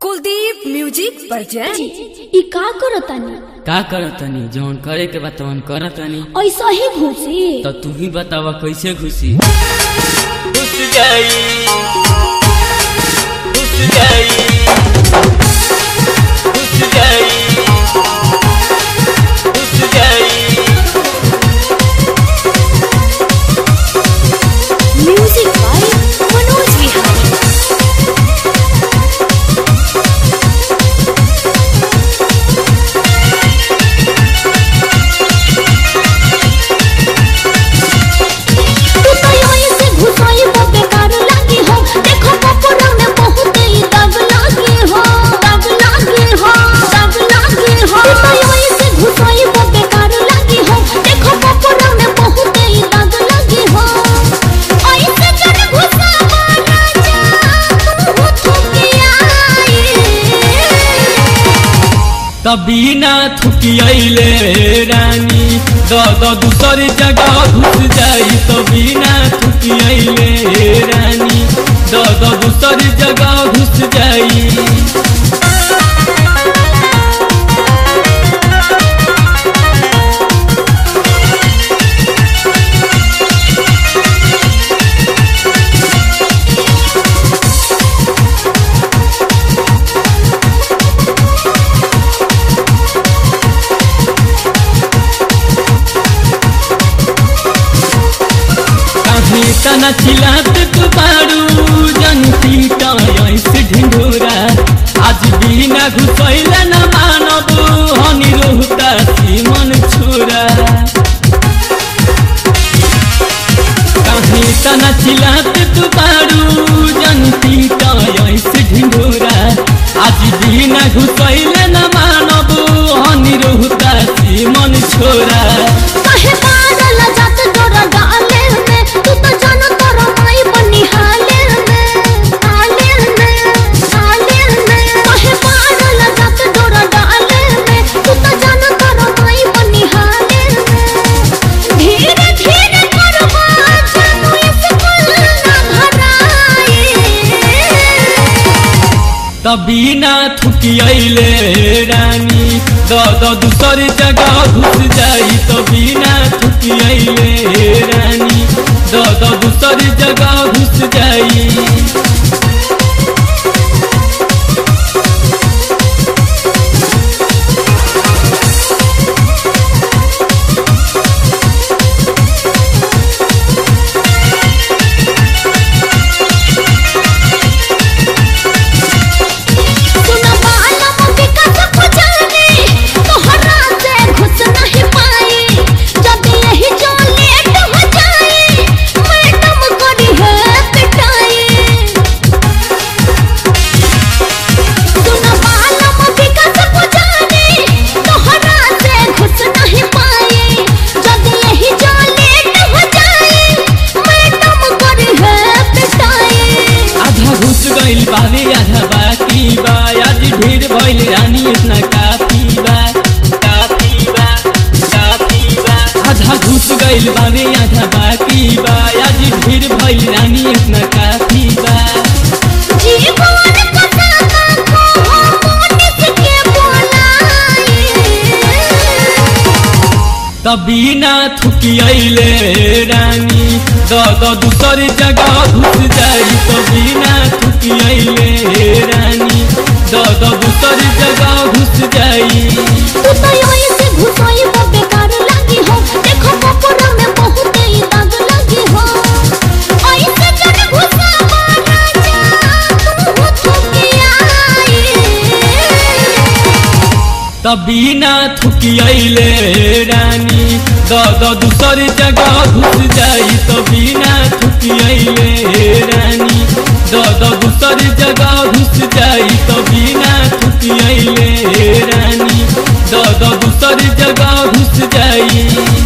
Kuldeep music present. ई का करतानी जौन करे के बात तवन करतानी। ऐसा ही घुसी तो तू ही बतावा कैसे घुसी। घुस जाई घुस जाई घुस जाई घुस जाई। Music by Manoj Vihari. तभी ना थुकियाइले रानी दूसरी जगह घुस जाई। तभी ना थुकियाइले रानी दूसरी जगह घुस जाई। तना चिलात तू बारू जनती से ढिंढोरा। आज बिना घुसैला न मानब हनी रोहता मन छोरा। कहीं तना चिलात तू बारू जनती से ढिंढोरा। आज बिना घुसैला न मानब हनी रोहता मन छोरा। तभी ना थुकियाइले रानी दूसरी जगह घुस जाई। तभी ना थुकियाइले रानी दूसरी जगह घुस जाई। आधा बाकी बा आज ढेर भइल रानी इतना काफी बा काफी बा काफी बा। आधा घुस गइल बावे आधा बाकी बा आज ढेर भइल रानी इतना काफी बा। तभी ना थुकियाइले रानी दूसरी जगह घुस जाई। तभी ना थुकियाइले रानी दूसरी जगह घुस जाई। तभी ना थुकियाइले रानी दूसरी जगह घुस जाई। तभी ना थुकियाइले रानी दूसरी जगह घुस जाई। तभी ना थुकियाइले रानी दूसरी जगह घुस जाई।